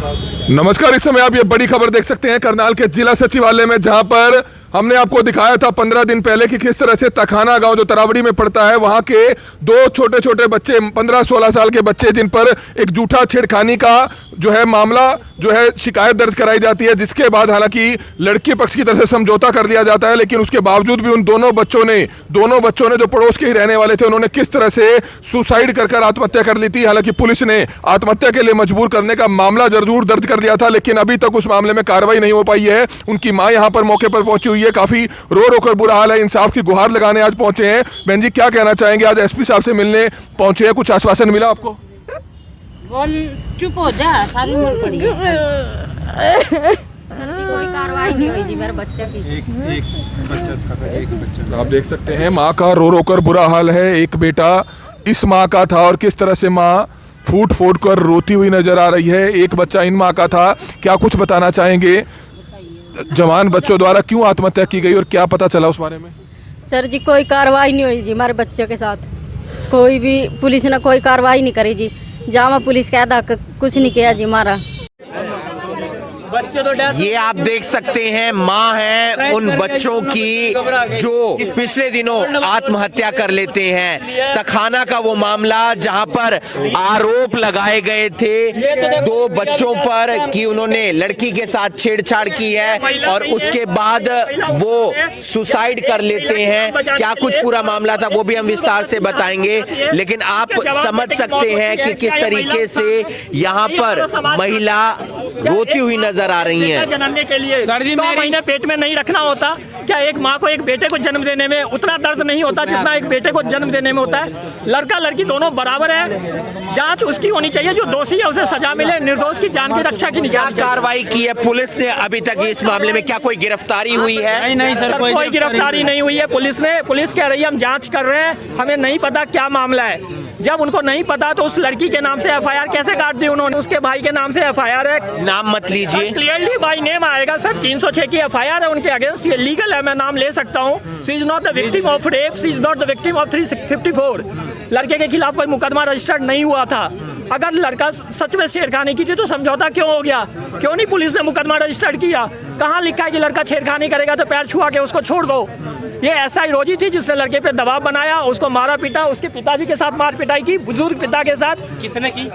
नमस्कार। इस समय आप ये बड़ी खबर देख सकते हैं करनाल के जिला सचिवालय में, जहां पर हमने आपको दिखाया था 15 दिन पहले कि किस तरह से तखाना गांव जो तरावड़ी में पड़ता है, वहां के दो छोटे छोटे बच्चे 15-16 साल के बच्चे, जिन पर एक झूठा छेड़खानी का जो है मामला जो है शिकायत दर्ज कराई जाती है, जिसके बाद हालांकि लड़की पक्ष की तरफ से समझौता कर दिया जाता है, लेकिन उसके बावजूद भी उन दोनों बच्चों ने जो पड़ोस के ही रहने वाले थे, उन्होंने किस तरह से सुसाइड कर आत्महत्या कर ली थी। हालांकि पुलिस ने आत्महत्या के लिए मजबूर करने का मामला जरूर दर्ज कर दिया था, लेकिन अभी तक उस मामले में कार्रवाई नहीं हो पाई है। उनकी मां यहां पर मौके पर पहुंची हुई है, काफी रो कर बुरा हाल है, इंसाफ की गुहार लगाने आज पहुंचे हैं। बहन जी, क्या कहना चाहेंगे? आज एसपी साहब से मिलने पहुंचे हैं, कुछ आश्वासन मिला आपको? बोल चुप हो जा, सारी छोड़ पड़ी है। कोई कार्रवाई नहीं हुई जी मेरे बच्चे की। एक बच्चा आप देख सकते हैं माँ का रो कर बुरा हाल है। एक बेटा इस माँ का था और किस तरह से माँ फूट कर रोती हुई नजर आ रही है। एक बच्चा इन माँ का था। क्या कुछ बताना चाहेंगे? जवान बच्चों द्वारा क्यों आत्महत्या की गई और क्या पता चला उस बारे में? सर जी, कोई कार्रवाई नहीं हुई जी हमारे बच्चों के साथ। कोई भी पुलिस ने कोई कार्रवाई नहीं करी जी। जहाँ पुलिस कहता कुछ नहीं किया जी हमारा। ये आप देख सकते हैं, माँ है उन बच्चों की जो पिछले दिनों आत्महत्या कर लेते हैं। तखाना का वो मामला जहां पर आरोप लगाए गए थे दो बच्चों पर कि उन्होंने लड़की के साथ छेड़छाड़ की है और उसके बाद वो सुसाइड कर लेते हैं। क्या कुछ पूरा मामला था वो भी हम विस्तार से बताएंगे, लेकिन आप समझ सकते हैं कि किस तरीके से यहाँ पर महिला रोती हुई नजर आ रही है। जन्मने के लिए सर जी 2 महीने पेट में नहीं रखना होता क्या? एक माँ को एक बेटे को जन्म देने में उतना दर्द नहीं होता जितना एक बेटे को जन्म देने में होता है। लड़का लड़की दोनों बराबर है। जांच उसकी होनी चाहिए, जो दोषी है उसे सजा मिले, निर्दोष की जान की रक्षा की निकाल कार्रवाई की है पुलिस ने अभी तक इस मामले में? क्या कोई गिरफ्तारी हुई है? नहीं सर, कोई गिरफ्तारी नहीं हुई है। पुलिस कह रही है हम जाँच कर रहे हैं, हमें नहीं पता क्या मामला है। जब उनको नहीं पता तो उस लड़की के नाम से FIR कैसे काट दी उन्होंने? उसके भाई के नाम से FIR है। नाम मत लीजिए, क्लियरली बाय नेम आएगा सर। 306 की FIR है उनके अगेंस्ट, ये लीगल है, मैं नाम ले सकता हूँ। She is not the victim of rape, she is not the victim of 354। लड़के के खिलाफ कोई मुकदमा रजिस्टर्ड नहीं हुआ था। अगर लड़का सच में छेड़खानी की थी तो समझौता क्यों हो गया? क्यों नहीं पुलिस ने मुकदमा रजिस्टर्ड किया? कहाँ लिखा है कि लड़का छेड़खानी करेगा तो पैर छुआ के उसको छोड़ दो? ये SI रोजी थी जिसने लड़के पे दबाव बनाया, उसको मारा पीटा, उसके पिताजी के साथ मार पिटाई की, बुजुर्ग पिता के साथ। किसने की?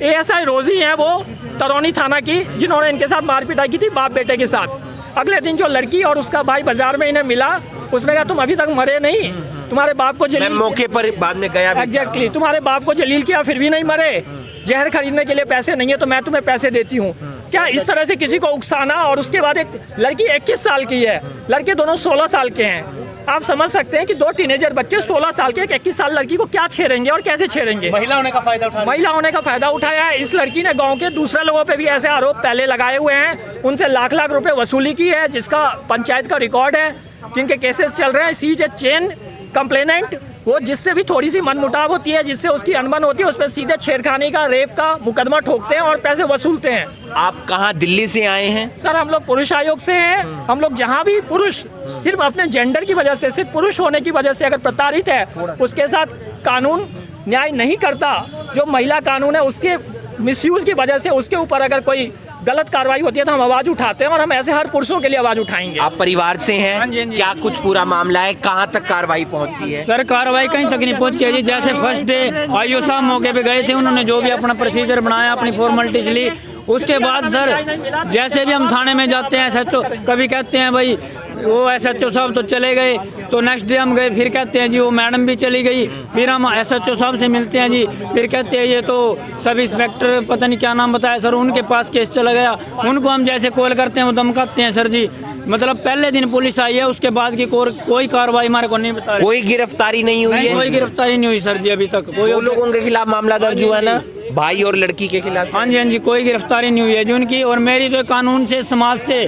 ASI रोजी है वो तरौनी थाना की, जिन्होंने इनके साथ मार पिटाई की थी बाप बेटे के साथ। अगले दिन जो लड़की और उसका भाई बाजार में इन्हें मिला, उसने कहा तुम अभी तक मरे नहीं, तुम्हारे बाप को जलील मौके पर बाद में गया। एग्जैक्टली, तुम्हारे बाप को जलील किया फिर भी नहीं मरे। जहर खरीदने के लिए पैसे नहीं है तो मैं तुम्हें पैसे देती हूँ। क्या इस तरह से किसी को उकसाना? और उसके बाद एक लड़की 21 साल की है, लड़के दोनों 16 साल के हैं। आप समझ सकते हैं कि दो टीनेजर बच्चे 16 साल के, एक 21 साल लड़की को क्या छेड़ेंगे और कैसे छेड़ेंगे? महिला होने का फायदा उठाया है। इस लड़की ने गांव के दूसरे लोगों पे भी ऐसे आरोप पहले लगाए हुए हैं, उनसे लाख रुपए वसूली की है, जिसका पंचायत का रिकॉर्ड है, जिनके केसेस चल रहे हैं। सी इज ए चेन कंप्लेनेंट, वो जिससे भी थोड़ी सी मनमुटाव होती है, जिससे उसकी अनबन होती है, उस पर सीधे छेड़खानी का, रेप का मुकदमा ठोकते हैं और पैसे वसूलते हैं। आप कहाँ दिल्ली से आए हैं? सर हम लोग पुरुष आयोग से हैं। हम लोग जहाँ भी पुरुष सिर्फ अपने जेंडर की वजह से, सिर्फ पुरुष होने की वजह से अगर प्रताड़ित है, उसके साथ कानून न्याय नहीं करता। जो महिला कानून है उसके मिसयूज की वजह से उसके ऊपर अगर कोई गलत कार्रवाई होती है तो हम आवाज उठाते हैं, और हम ऐसे हर पुरुषों के लिए आवाज उठाएंगे। आप परिवार से हैं? हाँ जी। क्या कुछ पूरा मामला है? कहाँ तक कार्रवाई पहुँची है? सर कार्रवाई कहीं तक नहीं पहुँची है जी। जैसे फर्स्ट डे IO साहब मौके पे गए थे, उन्होंने जो भी अपना प्रोसीजर बनाया, अपनी फॉर्मेलिटीज ली, उसके बाद सर जैसे भी हम थाने में जाते हैं SHO कभी कहते हैं भाई वो SHO साहब तो चले गए, तो नेक्स्ट डे हम गए फिर कहते हैं जी वो मैडम भी चली गई, फिर हम SHO साहब से मिलते हैं जी, फिर कहते हैं ये तो सब इंस्पेक्टर पता नहीं क्या नाम बताया सर, उनके पास केस चला गया। उनको हम जैसे कॉल करते हैं वो धमकाते हैं सर जी। मतलब पहले दिन पुलिस आई है, उसके बाद की कोई कार्रवाई हमारे को नहीं बता। कोई गिरफ्तारी नहीं हुई है? कोई गिरफ्तारी नहीं हुई सर जी अभी तक। कोई लोगों के खिलाफ मामला दर्ज हुआ ना, भाई और लड़की के खिलाफ? हाँ जी, कोई गिरफ्तारी नहीं हुई है जी उनकी। और मेरी तो कानून से, समाज से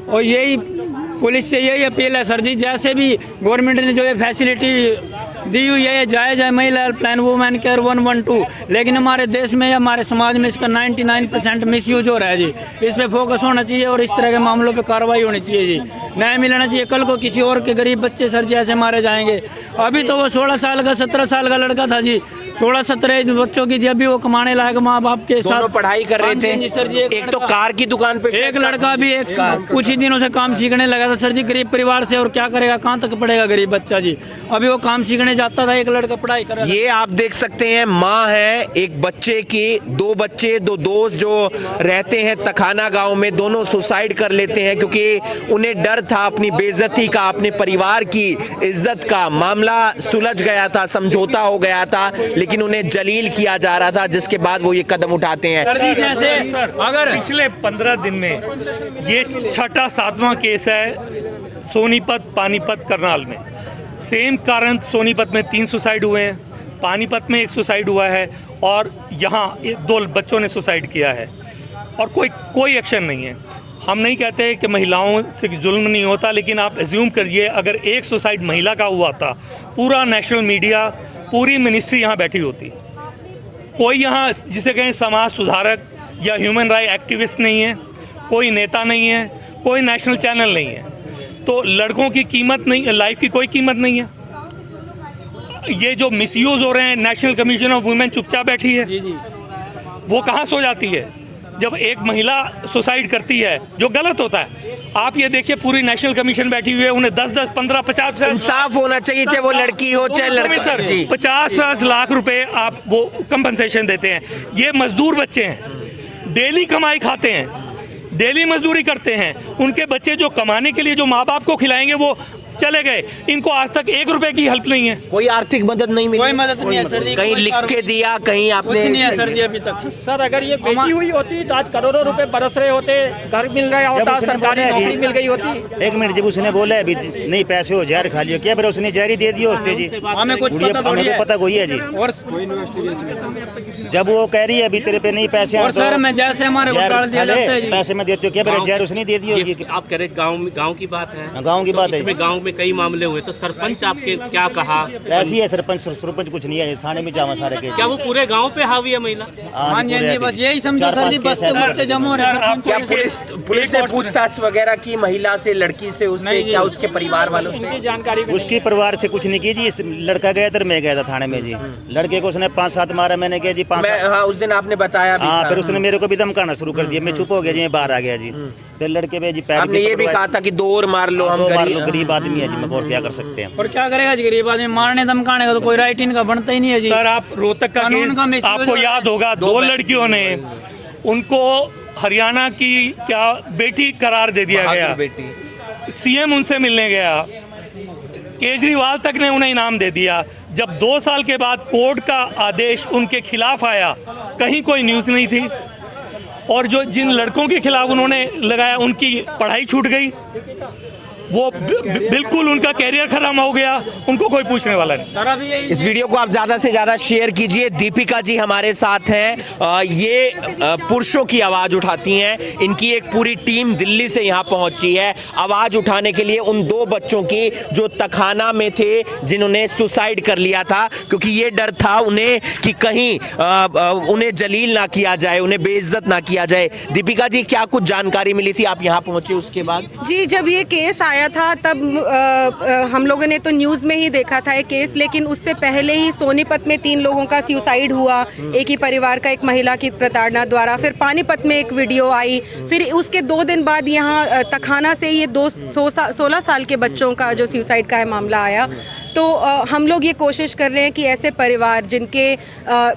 और यही पुलिस से यही अपील है सर जी, जैसे भी गवर्नमेंट ने जो ये फैसिलिटी दी हुई है, जायज़ है, महिला हेल्पलाइन वुमेन केयर 112, लेकिन हमारे देश में या हमारे समाज में इसका 99% मिसयूज हो रहा है जी। इस पे फोकस होना चाहिए और इस तरह के मामलों पे कार्रवाई होनी चाहिए जी, न्याय मिलना चाहिए। कल को किसी और के गरीब बच्चे सर जी ऐसे मारे जाएंगे। अभी तो वो 16 साल का 17 साल का लड़का था जी, 16-17 एज बच्चों की थी, अभी वो कमाने लायक माँ बाप के साथ पढ़ाई कर रहे थे। जी सर जी, एक तो कार की दुकान पे एक लड़का भी कुछ ही दिनों से काम सीखने लगा था सर जी, गरीब परिवार से, और क्या करेगा, कहाँ तक पढ़ेगा गरीब बच्चा जी। अभी वो काम सीखने जाता था, एक लड़का पढ़ाई कर रहा था। ये आप देख सकते हैं, माँ है एक बच्चे की, दो बच्चे, दो दोस्त जो रहते हैं तखाना गांव में, दोनों सुसाइड कर लेते हैं क्योंकि उन्हें डर था अपनी बेइज्जती का, अपने परिवार की इज्जत का। मामला सुलझ गया था, समझौता हो गया था, लेकिन उन्हें जलील किया जा रहा था, जिसके बाद वो ये कदम उठाते हैं। जैसे अगर पिछले 15 दिन में ये 6वां केस है सोनीपत पानीपत करनाल में। सेम कारण सोनीपत में 3 सुसाइड हुए हैं, पानीपत में 1 सुसाइड हुआ है और यहाँ 2 बच्चों ने सुसाइड किया है और कोई एक्शन नहीं है। हम नहीं कहते कि महिलाओं से जुल्म नहीं होता, लेकिन आप एज्यूम करिए अगर एक सुसाइड महिला का हुआ था, पूरा नेशनल मीडिया, पूरी मिनिस्ट्री यहाँ बैठी होती। कोई यहाँ जिसे कहें समाज सुधारक या ह्यूमन राइट एक्टिविस्ट नहीं है, कोई नेता नहीं है, कोई नेशनल चैनल नहीं है। तो लड़कों की कीमत नहीं, लाइफ की कोई कीमत नहीं है। ये जो मिसयूज हो रहे हैं, नेशनल कमीशन ऑफ वुमेन चुपचाप बैठी है। वो कहाँ सो जाती है जब एक महिला सुसाइड करती है, जो गलत होता है। आप ये देखिए पूरी नेशनल कमीशन बैठी हुई है, उन्हें 10-10, 15-50 इंसाफ होना चाहिए, चाहे वो लड़की हो चाहे लड़का। सर 50-50 लाख रुपए आप वो कंपनसेशन देते हैं। ये मजदूर बच्चे हैं, डेली कमाई खाते हैं, डेली मजदूरी करते हैं। उनके बच्चे जो कमाने के लिए जो माँ बाप को खिलाएंगे वो चले गए। इनको आज तक 1 रुपए की हेल्प नहीं है, कोई आर्थिक मदद नहीं मिली, कोई मदद नहीं है सर जी, कहीं लिख के दिया, कहीं कुछ नहीं है आपने सर जी अभी तक। सर अगर ये बेटी हुई होती तो आज करोड़ों रुपए बरस रहे होते, घर मिल रहा होता, सरकारी नौकरी मिल गई होती। 1 मिनट, जब उसने बोला अभी नहीं पैसे हो जहर खा लियो, क्या फिर उसने जहर ही दे दिया उसने जी। हमें कुछ गुड़िया, पता थोड़ी हमें है। तो पता कोई है जी। और जब वो कह रही है अभी तेरे पे नहीं पैसे और सर मैं जैसे हमारे को डाल दिया जाता है जी। पैसे में देते हो, क्या फिर जहर उसने दे दिया होगी। आप कह रहे गांव की बात है, गाँव की बात है। इसमें गांव में कई मामले हुए, तो सरपंच आपके क्या कहा? ऐसी है सरपंच कुछ नहीं है, थाने में जावा सारे के। क्या वो पूरे गांव पे हावी है महिला? हाँ जी, हाँ जी, बस यही समझो सर जी, बसते बसते जम हो रहे हैं। क्या पुलिस ने पूछताछ वगैरह की महिला से, लड़की से, उससे, क्या उसके परिवार वालों से जानकारी उसकी परिवार से कुछ नहीं की जी। लड़का गया था, मैं गया था थाने में जी। लड़के को उसने 5-7 मारा, मैंने कहा जी 5। हाँ, उस दिन आपने बताया भी हाँ, था। फिर उसने मेरे को भी धमकाना शुरू कर दिया, मैं चुप हो गया जी, मैं बाहर आ गया जी। फिर लड़के पे जी पैर आपने ये भी कहा था कि 2 और मार लो, हम मार लो, गरीब आदमी है जी, मैं और क्या कर सकते हैं। और क्या करेगा जी गरीब आदमी, मारने धमकाने का तो कोई राइट इनका बनता ही नहीं है जी। सर आप रोहतक का कानून का केस मिसयूज आपको याद होगा, 2 लड़कियों ने उनको हरियाणा की क्या बेटी करार दे दिया गया। सीएम उनसे मिलने गया, केजरीवाल तक ने उन्हें इनाम दे दिया। जब 2 साल के बाद कोर्ट का आदेश उनके खिलाफ आया, कहीं कोई न्यूज़ नहीं थी। और जो जिन लड़कों के खिलाफ उन्होंने लगाया, उनकी पढ़ाई छूट गई, वो बिल्कुल उनका कैरियर खत्म हो गया, उनको कोई पूछने वाला नहीं। सर अभी यही इस वीडियो को आप ज्यादा से ज्यादा शेयर कीजिए। दीपिका जी हमारे साथ हैं, ये पुरुषों की आवाज उठाती हैं। इनकी एक पूरी टीम दिल्ली से यहाँ पहुंची है आवाज उठाने के लिए उन 2 बच्चों की जो तखाना में थे, जिन्होंने सुसाइड कर लिया था, क्योंकि ये डर था उन्हें कि कहीं उन्हें जलील ना किया जाए, उन्हें बेइज्जत ना किया जाए। दीपिका जी, क्या कुछ जानकारी मिली थी, आप यहाँ पहुंचे उसके बाद? जी, जब ये केस आया था तब हम लोगों ने तो न्यूज़ में ही देखा था ये केस, लेकिन उससे पहले ही सोनीपत में 3 लोगों का सुसाइड हुआ, एक ही परिवार का, एक महिला की प्रताड़ना द्वारा। फिर पानीपत में एक वीडियो आई, फिर उसके 2 दिन बाद यहाँ तखाना से ये 16 साल के बच्चों का जो सुसाइड का है मामला आया। तो हम लोग ये कोशिश कर रहे हैं कि ऐसे परिवार जिनके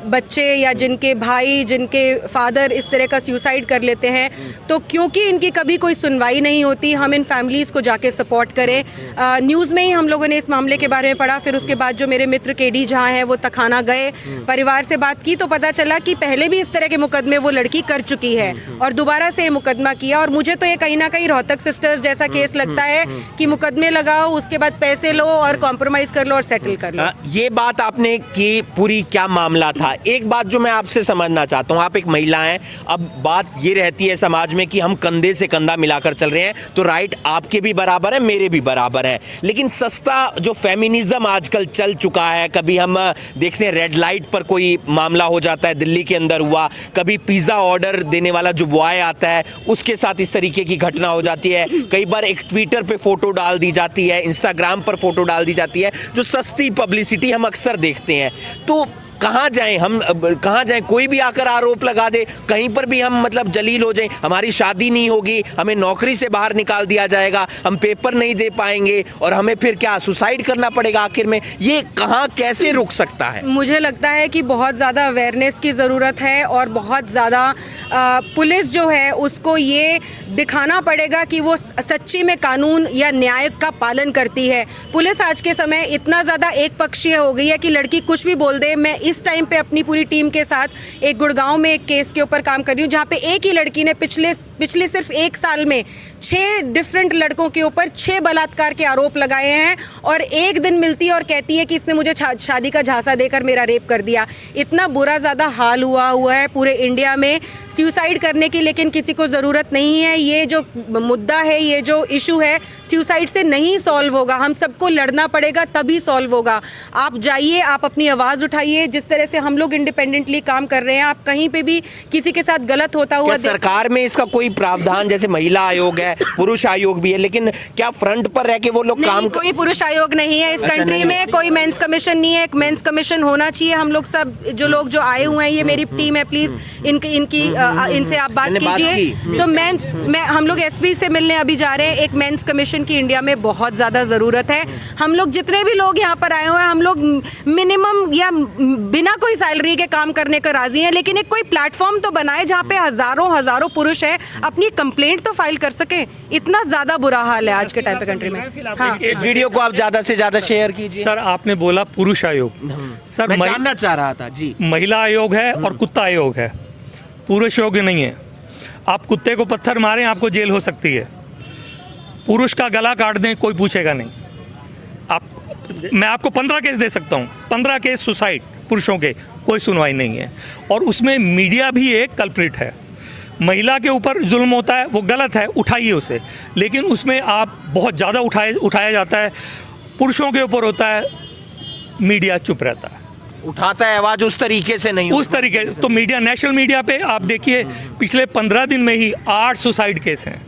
बच्चे या जिनके भाई, जिनके फादर इस तरह का सुसाइड कर लेते हैं, तो क्योंकि इनकी कभी कोई सुनवाई नहीं होती, हम इन फैमिलीज़ को जाके सपोर्ट करें। न्यूज़ में ही हम लोगों ने इस मामले के बारे में पढ़ा, फिर उसके बाद जो मेरे मित्र केडी जहाँ हैं वो तखाना गए, परिवार से बात की, तो पता चला कि पहले भी इस तरह के मुकदमे वो लड़की कर चुकी है और दोबारा से ये मुकदमा किया। और मुझे तो ये कहीं ना कहीं रोहतक सिस्टर्स जैसा केस लगता है कि मुकदमे लगाओ, उसके बाद पैसे लो और कॉम्प्रोमाइज़ कर लो और सेटल कर लो। ये बात आपने की, पूरी क्या मामला था? एक बात जो मैं आपसे समझना चाहता हूँ, आप एक महिला हैं, अब बात ये रहती है समाज में कि हम कंधे से कंधा मिलाकर चल रहे हैं, तो राइट आपके भी बराबर बराबर है, मेरे भी बराबर है। लेकिन सस्ता जो फेमिनिज्म आजकल चल चुका है, कभी हम देखते हैं रेड लाइट पर कोई मामला हो जाता है, दिल्ली के अंदर हुआ, कभी पिज़्ज़ा ऑर्डर देने वाला जो बॉय आता है उसके साथ इस तरीके की घटना हो जाती है। कई बार एक ट्विटर पे फोटो डाल दी जाती है, इंस्टाग्राम पर फोटो डाल दी जाती है, जो सस्ती पब्लिसिटी हम अक्सर देखते हैं। तो कहाँ जाएं हम, कहाँ जाएं? कोई भी आकर आरोप लगा दे, कहीं पर भी हम मतलब जलील हो जाएं, हमारी शादी नहीं होगी, हमें नौकरी से बाहर निकाल दिया जाएगा, हम पेपर नहीं दे पाएंगे और हमें फिर क्या सुसाइड करना पड़ेगा आखिर में। ये कहाँ कैसे रुक सकता है? मुझे लगता है कि बहुत ज़्यादा अवेयरनेस की ज़रूरत है और बहुत ज़्यादा पुलिस जो है उसको ये दिखाना पड़ेगा कि वो सच्ची में कानून या न्याय का पालन करती है। पुलिस आज के समय इतना ज़्यादा एक पक्षीय हो गई है कि लड़की कुछ भी बोल दे। मैं इस टाइम पे अपनी पूरी टीम के साथ एक गुड़गांव में एक केस के ऊपर काम कर रही हूँ, जहाँ पे एक ही लड़की ने पिछले सिर्फ 1 साल में 6 डिफरेंट लड़कों के ऊपर 6 बलात्कार के आरोप लगाए हैं और एक दिन मिलती है और कहती है कि इसने मुझे शादी का झांसा देकर मेरा रेप कर दिया। इतना बुरा ज़्यादा हाल हुआ है पूरे इंडिया में सुसाइड करने की, लेकिन किसी को ज़रूरत नहीं है। ये जो मुद्दा है, ये जो इशू है, सुसाइड से नहीं सॉल्व होगा, हम सबको लड़ना पड़ेगा तभी सॉल्व होगा। आप जाइए, आप अपनी आवाज़ उठाइए। जिस तरह से हम लोग इंडिपेंडेंटली काम कर रहे हैं, आप कहीं पे भी किसी के साथ गलत होता हुआ सरकार में इसका कोई प्रावधान, जैसे महिला आयोग है, पुरुष आयोग भी है, लेकिन क्या फ्रंट पर रह के वो लोग काम? कोई पुरुष आयोग नहीं है इस कंट्री में, कोई मेंस कमीशन नहीं है। एक मेंस कमीशन होना चाहिए। हम लोग सब जो लोग जो आए हुए हैं, ये मेरी टीम है, प्लीज इनसे आप बात कीजिए। तो मेंस में हम लोग एसपी से मिलने अभी जा रहे हैं। एक मेंस कमीशन की इंडिया में बहुत ज़्यादा ज़रूरत है। हम लोग जितने भी लोग यहाँ पर आए हुए हैं, हम लोग मिनिमम या बिना कोई सैलरी के काम करने को राजी हैं, लेकिन एक कोई प्लेटफॉर्म तो बनाए जहाँ पे हजारों पुरुष हैं, अपनी कंप्लेंट तो फाइल कर सके। इतना ज्यादा बुरा हाल है आज के टाइम पे कंट्री में। हाँ। इस वीडियो को आप ज्यादा से ज्यादा शेयर कीजिए। सर आपने बोला पुरुष आयोग, सर मैं जानना चाह रहा था जी। महिला आयोग है और कुत्ता आयोग है, पुरुष आयोग नहीं है। आप कुत्ते को पत्थर मारें, आपको जेल हो सकती है। पुरुष का गला काट दें, कोई पूछेगा नहीं। मैं आपको 15 केस दे सकता हूँ, 15 केस सुसाइड पुरुषों के, कोई सुनवाई नहीं है। और उसमें मीडिया भी एक कल्प्रिट है। महिला के ऊपर जुल्म होता है, वो गलत है, उठाइए उसे, लेकिन उसमें आप बहुत ज़्यादा उठाया जाता है। पुरुषों के ऊपर होता है, मीडिया चुप रहता है, उठाता है आवाज़, उस तरीके से नहीं, उस तरीके। तो मीडिया, नेशनल मीडिया पे आप देखिए, पिछले 15 दिन में ही 8 सुसाइड केस हैं।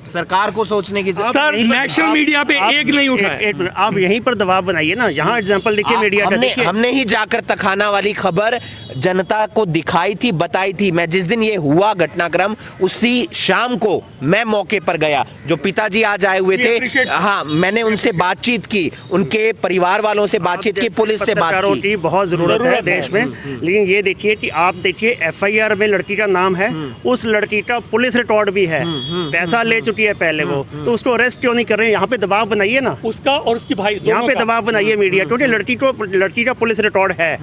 सरकार को सोचने की जरूरत। सर नेशनल मीडिया पे एक नहीं उठा है। आप यहीं पर दबाव बनाइए ना, यहाँ एग्जांपल देखिए मीडिया का देखिए। हमने ही जाकर तखाना वाली खबर जनता को दिखाई थी, बताई थी। मैं जिस दिन ये हुआ घटनाक्रम, उसी शाम को मैं मौके पर गया। जो पिताजी आज आए हुए थे, हाँ, मैंने उनसे बातचीत की, उनके परिवार वालों से बातचीत की, पुलिस से बात की। बहुत जरूरत है देश में। लेकिन ये देखिए कि आप देखिए FIR में लड़की का नाम है, उस लड़की का पुलिस रिकॉर्ड भी है, पैसा ले चुकी है पहले वो, तो उसको अरेस्ट क्यों नहीं कर रहे हैं? यहाँ पे दबाव बनाइए ना, उसका और उसकी भाई, यहाँ पे दबाव बनाइए मीडिया, क्योंकि लड़की का पुलिस रिकॉर्ड है,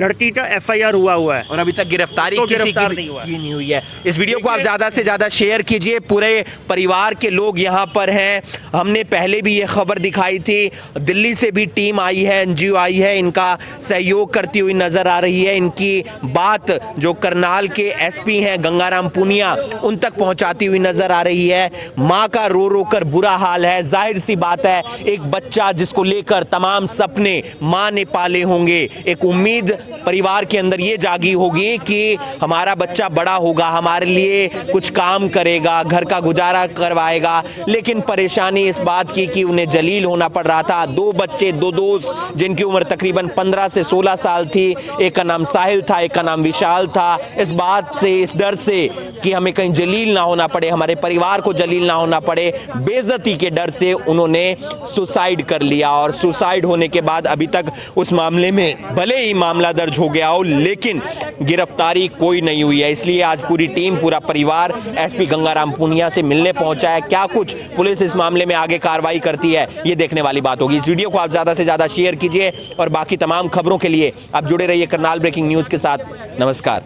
लड़की का FIR हुआ है और अभी तक गिरफ्तारी तो किसी की नहीं हुई है। इस वीडियो को आप ज्यादा से ज्यादा शेयर कीजिए। पूरे परिवार के लोग यहाँ पर हैं। हमने पहले भी ये खबर दिखाई थी, दिल्ली से भी टीम आई है, NGO आई है, इनका सहयोग करती हुई नजर आ रही है। इनकी बात जो करनाल के SP हैं गंगाराम पुनिया, उन तक पहुंचाती हुई नजर आ रही है। माँ का रो रो कर बुरा हाल है। जाहिर सी बात है, एक बच्चा जिसको लेकर तमाम सपने माँ ने पाले होंगे, एक उम्मीद परिवार के अंदर ये जागी होगी कि हमारा बच्चा बड़ा होगा, हमारे लिए कुछ काम करेगा, घर का गुजारा करवाएगा। लेकिन परेशानी इस बात की कि उन्हें जलील होना पड़ रहा था। 2 बच्चे, 2 दोस्त, जिनकी उम्र तकरीबन 15 से 16 साल थी। एक का नाम साहिल था, एक का नाम विशाल था। इस बात से, इस डर से कि हमें कहीं जलील ना होना पड़े, हमारे परिवार को जलील ना होना पड़े, बेइज्जती के डर से उन्होंने सुसाइड कर लिया। और सुसाइड होने के बाद अभी तक उस मामले में भले ही मामला दर्ज हो गया हो, लेकिन गिरफ्तारी कोई नहीं हुई है। इसलिए आज पूरी टीम, पूरा परिवार SP गंगाराम पुनिया से मिलने पहुंचा है। क्या कुछ पुलिस इस मामले में आगे कार्रवाई करती है, ये देखने वाली बात होगी। इस वीडियो को आप ज्यादा से ज्यादा शेयर कीजिए और बाकी तमाम खबरों के लिए आप जुड़े रहिए करनाल ब्रेकिंग न्यूज के साथ। नमस्कार।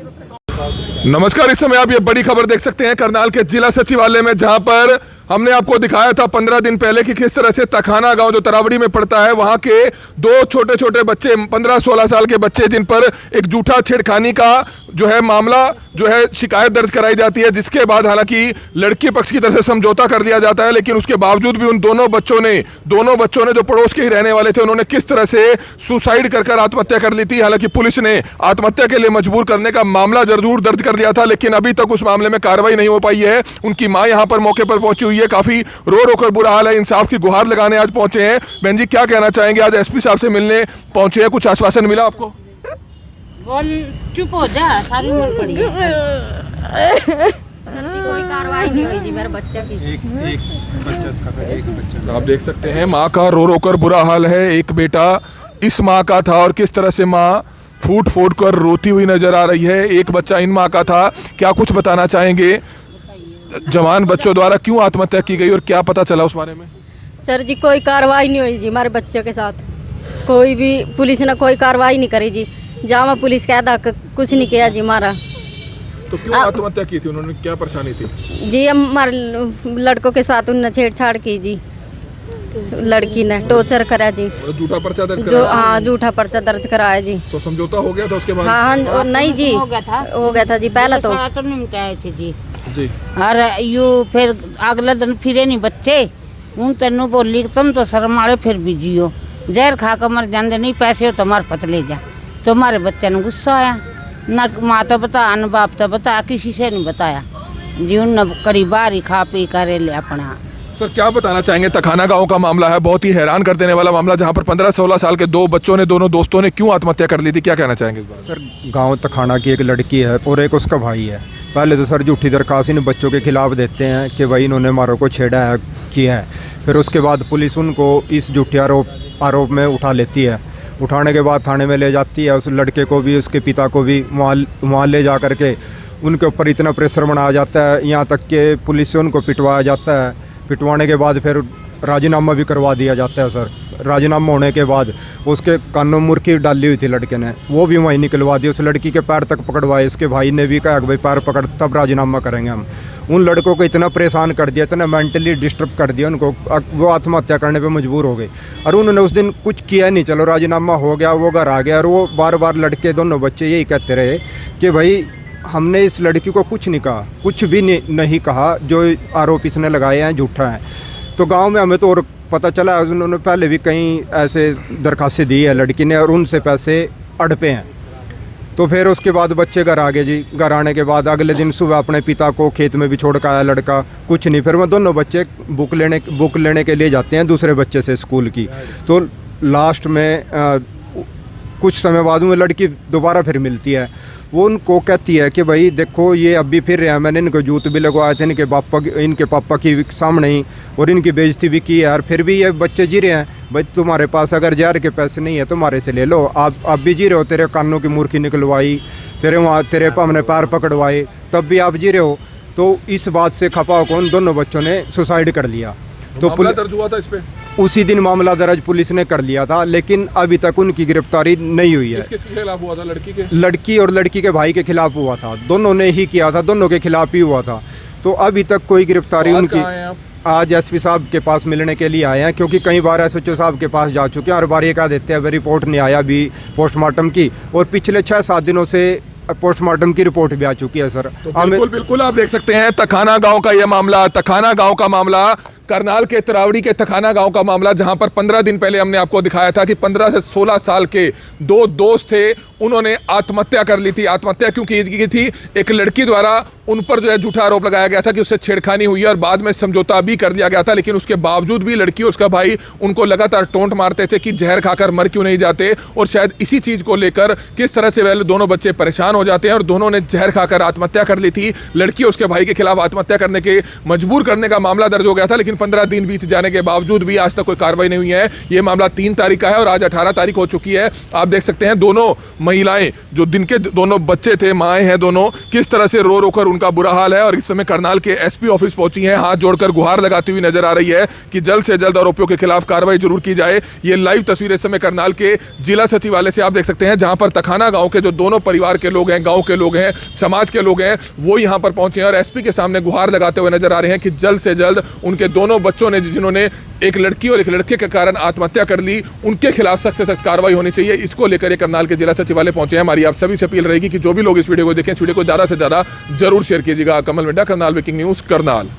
नमस्कार। इस समय आप ये बड़ी खबर देख सकते हैं करनाल के जिला सचिवालय में, जहां पर हमने आपको दिखाया था 15 दिन पहले कि किस तरह से तखाना गांव जो तरावड़ी में पड़ता है, वहां के 2 छोटे छोटे बच्चे, 15-16 साल के बच्चे, जिन पर एक झूठा छेड़खानी का जो है मामला जो है शिकायत दर्ज कराई जाती है, जिसके बाद हालांकि लड़की पक्ष की तरफ से समझौता कर दिया जाता है, लेकिन उसके बावजूद भी उन दोनों बच्चों ने जो पड़ोस के ही रहने वाले थे, उन्होंने किस तरह से सुसाइड कर आत्महत्या कर ली थी। हालांकि पुलिस ने आत्महत्या के लिए मजबूर करने का मामला जरूर दर्ज कर दिया था, लेकिन अभी तक उस मामले में कार्रवाई नहीं हो पाई है। उनकी मां यहां पर मौके पर पहुंची हुई है, काफी रो कर बुरा हाल है, इंसाफ की गुहार लगाने आज पहुंचे हैं। बहन जी, क्या कहना चाहेंगे? आज एसपी साहब से मिलने पहुंचे हैं, कुछ आश्वासन मिला आपको? बोल चुप हो जा, सारी उम्र पड़ी है। सर की कोई कार्रवाई नहीं हुई जी मेरे बच्चे की। आप देख सकते हैं माँ का रो कर बुरा हाल है। एक बेटा इस माँ का था और किस तरह से माँ फूट कर रोती हुई नजर आ रही है। एक बच्चा इन माँ का था। क्या कुछ बताना चाहेंगे? जवान बच्चों द्वारा क्यों आत्महत्या की गई और क्या पता चला उस बारे में? सर जी कोई कार्रवाई नहीं हुई जी हमारे बच्चे के साथ, कोई भी पुलिस ने कोई कार्रवाई नहीं करी जी। जहाँ पुलिस कह दा कुछ नहीं किया जी हमारा। तो क्यों आत्महत्या की थी उन्होंने? क्या परेशानी थी जी? हमारे लड़कों के साथ उन्होंने छेड़छाड़ की जी, लड़की ने टॉर्चर करा जी। झूठा पर्चा दर्ज जो हाँ झूठा पर्चा दर्ज कराया जी। तो समझौता हो गया था उसके बाद? हाँ नहीं जी, हो गया था जी पहला तो निपटाए थे जी। जी और यू फिर अगले दिन फिरे नहीं बच्चे। हूँ तेनू बोली तुम तो शर्म आए फिर भी जियो, जहर खा कर मर जाते नहीं, पैसे हो तो मार पत ले जा। तो हमारे बच्चे ने गुस्सा आया, न माँ तो बता न बाप तो बता, किसी से नहीं बताया जी। उन करी बारी खा पी करे ले अपना। सर क्या बताना चाहेंगे? तखाना गांव का मामला है, बहुत ही हैरान कर देने वाला मामला, जहां पर 15-16 साल के दो बच्चों ने, दोनों दोस्तों ने क्यों आत्महत्या कर ली थी? क्या कहना चाहेंगे इस बारे में? सर गांव तखाना की एक लड़की है और एक उसका भाई है। पहले तो सर झूठी दरखास्त इन बच्चों के खिलाफ देते हैं कि भाई इन्होंने हमारों को छेड़ा है, किया है। फिर उसके बाद पुलिस उनको इस झूठे आरोप में उठा लेती है। उठाने के बाद थाने में ले जाती है। उस लड़के को भी उसके पिता को भी वहाँ ले जा कर के उनके ऊपर इतना प्रेशर बनाया जाता है, यहाँ तक कि पुलिस से उनको पिटवाया जाता है। पिटवाने के बाद फिर राजीनामा भी करवा दिया जाता है सर। राजीनामा होने के बाद उसके कानों में मुर्की डाली हुई थी लड़के ने, वो भी वहीं निकलवा दी। उस लड़की के पैर तक पकड़वाए। इसके भाई ने भी कहा कि भाई पैर पकड़ तब राजीनामा करेंगे हम। उन लड़कों को इतना परेशान कर दिया, इतना मेंटली डिस्टर्ब कर दिया उनको, वो आत्महत्या करने पे मजबूर हो गए। और उन्होंने उस दिन कुछ किया नहीं, चलो राजीनामा हो गया, वो घर आ गया। और वो बार बार लड़के दोनों बच्चे यही कहते रहे कि भाई हमने इस लड़की को कुछ नहीं कहा, कुछ भी नहीं कहा, जो आरोप इसने लगाए हैं झूठा है। तो गांव में हमें तो और पता चला, उन्होंने पहले भी कई ऐसे दरखास्तें दी है लड़की ने और उनसे पैसे अड़पे हैं। तो फिर उसके बाद बच्चे घर आ गए जी। घर आने के बाद अगले दिन सुबह अपने पिता को खेत में भी छोड़ कर आया लड़का, कुछ नहीं। फिर वो दोनों बच्चे बुक लेने के लिए जाते हैं दूसरे बच्चे से स्कूल की। तो लास्ट में कुछ समय बाद में लड़की दोबारा फिर मिलती है। वो उनको कहती है कि भाई देखो ये अभी फिर रहे हैं, मैंने इनको जूत भी लगवाए थे इनके पापा की सामने ही, और इनकी बेइज्जती भी की है। और फिर भी ये बच्चे जी रहे हैं। भाई तुम्हारे पास अगर जहर के पैसे नहीं है तुम्हारे से ले लो, आप भी जी रहे हो। तेरे कानों की मुर्की निकलवाई, तेरे हमने पैर पकड़वाए, तब भी आप जी रहे हो। तो इस बात से खपा होकर उन दोनों बच्चों ने सुसाइड कर लिया। तो मामला दर्ज हुआ था इस पे? उसी दिन मामला दर्ज पुलिस ने कर लिया था, लेकिन अभी तक उनकी गिरफ्तारी नहीं हुई है। किसके खिलाफ हुआ था? लड़की और लड़की के भाई के खिलाफ हुआ था। दोनों ने ही किया था, दोनों के खिलाफ ही हुआ था। तो अभी तक कोई गिरफ्तारी उनकी। आज एसपी साहब के पास मिलने के लिए आए हैं, क्योंकि कई बार एसएचओ साहब के पास जा चुके हैं। हर बार ये कह देते हैं रिपोर्ट नहीं आया अभी पोस्टमार्टम की, और पिछले 6-7 दिनों से पोस्टमार्टम की रिपोर्ट भी आ चुकी है सर। तो बिल्कुल आप देख सकते हैं तखाना गांव का ये मामला, तखाना गांव का मामला, करनाल के तरावड़ी के तखाना गांव का मामला, जहां पर 15 दिन पहले हमने आपको दिखाया था कि 15 से 16 साल के दो दोस्त थे, उन्होंने आत्महत्या कर ली थी। आत्महत्या क्यों की थी? एक लड़की द्वारा उन पर जो है झूठा आरोप लगाया गया था कि उससे छेड़खानी हुई है और बाद में समझौता भी कर दिया गया था, लेकिन उसके बावजूद भी लड़की और उसका भाई उनको लगातार टोंट मारते थे कि जहर खाकर मर क्यों नहीं जाते। और शायद इसी चीज को लेकर किस तरह से वह दोनों बच्चे परेशान हो जाते हैं और दोनों ने जहर खाकर आत्महत्या कर ली थी। लड़की और उसके भाई के खिलाफ आत्महत्या करने के मजबूर करने का मामला दर्ज हो गया था, लेकिन 15 दिन बीत जाने के बावजूद भी आज तक कोई कार्रवाई नहीं हुई है। यह मामला 3 तारीख का है और आज 18 तारीख हो चुकी है। आप देख सकते हैं दोनों महिलाएं, जो दिन के दोनों बच्चे थे, माएँ हैं दोनों, किस तरह से रो कर उनका बुरा हाल है। और इस समय करनाल के एसपी ऑफिस पहुंची हैं, हाथ जोड़कर गुहार लगाती हुई नजर आ रही है कि जल्द से जल्द आरोपियों के खिलाफ कार्रवाई जरूर की जाए। ये लाइव तस्वीरें इस समय करनाल के जिला सचिवालय से आप देख सकते हैं, जहां पर तखाना गांव के जो दोनों परिवार के लोग हैं, गांव के लोग हैं, समाज के लोग हैं, वो यहां पर पहुंचे हैं और एसपी के सामने गुहार लगाते हुए नजर आ रहे हैं कि जल्द से जल्द उनके दोनों बच्चों ने, जिन्होंने एक लड़की और एक लड़के के कारण आत्महत्या कर ली, उनके खिलाफ सख्त से सख्त कार्रवाई होनी चाहिए। इसको लेकर ये करनाल के जिला सचिवालय पहुंचे हैं। हमारी आप सभी से अपील रहेगी कि जो भी लोग इस वीडियो को देखें, इस वीडियो को ज़्यादा से ज़्यादा जरूर शेयर कीजिएगा। कमल मिड्डा, करनाल ब्रेकिंग न्यूज़, करनाल।